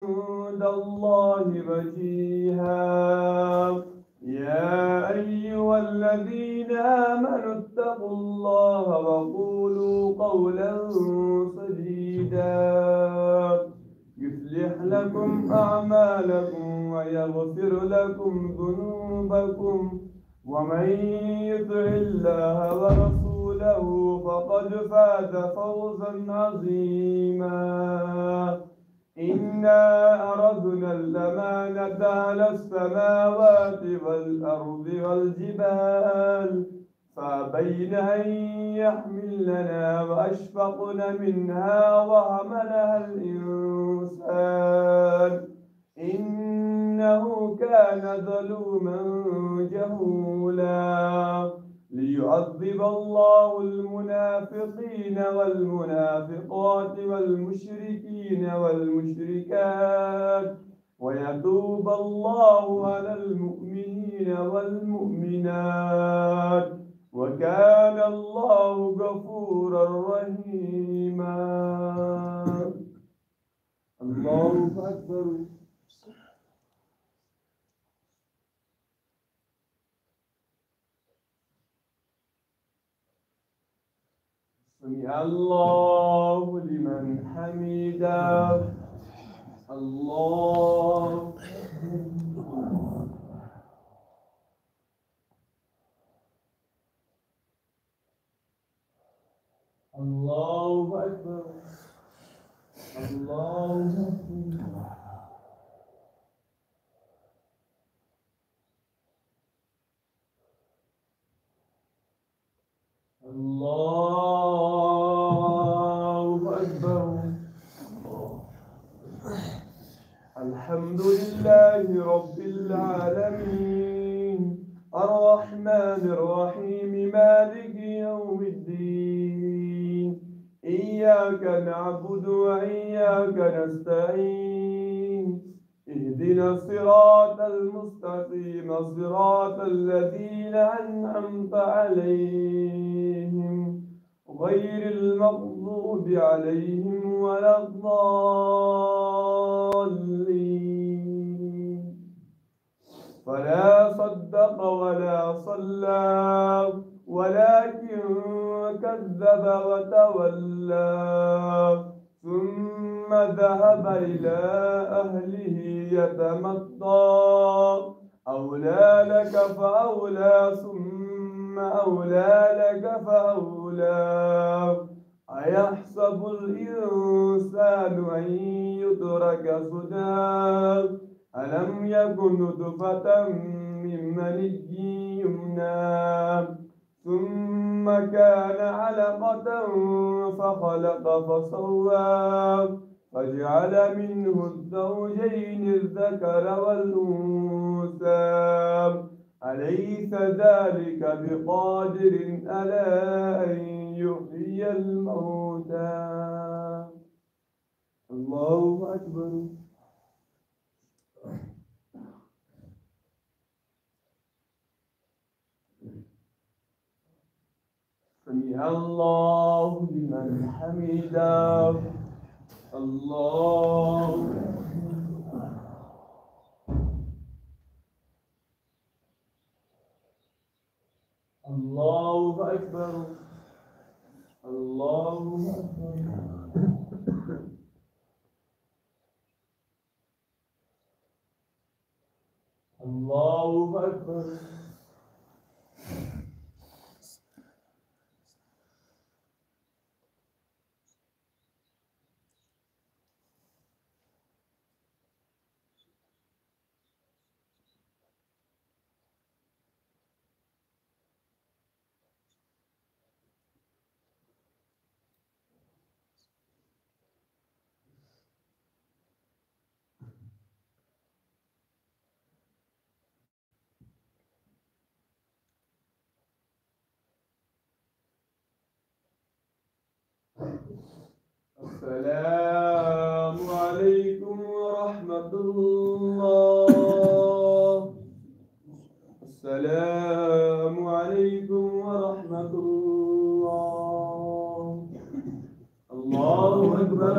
عند الله وجيها. يا أيها الذين آمنوا اتقوا الله وقولوا قولا سديدا يصلح لكم أعمالكم ويغفر لكم ذنوبكم، ومن يطع الله ورسوله فقد فاز فوزا عظيما. إنا أردنا الأمانة على السماوات والأرض والجبال فأبين أن يحملنها وأشفقن منها وحملها الإنسان إنه كان ظلوما جهولا. ليعذب الله المنافقين والمنافقات والمشركين والمشركات ويتوب الله على المؤمنين والمؤمنات، وكان الله غفورا رحيما. الله أكبر. سمع الله لمن حمده. الله الله أكبر. الله أكبر. الله أكبر. الحمد لله رب العالمين الرحمن الرحيم مالك يوم الدين. إياك نعبد وإياك نستعين. اهدنا الصراط المستقيم صراط الذين أنعمت عليهم غير المغضوب عليهم ولا الضالين. فلا صدق ولا صلى ولكن كذب وتولى ثم ذهب إلى أهله يتمطى. أولى لك فأولى ثم أولى لك فأولى. أيحسب الإنسان أن يترك سدى ألم يكن نطفة من مني يمنى ثم كان علقة فخلق فسوى فجعل منه الزوجين الذكر والأنثى. أليس ذلك بقادر على أن يحيي الموتى؟ الله أكبر. سمع الله لمن حمده. الله الله أكبر. الله أكبر. الله أكبر. السلام عليكم ورحمة الله. السلام عليكم ورحمة الله. الله أكبر.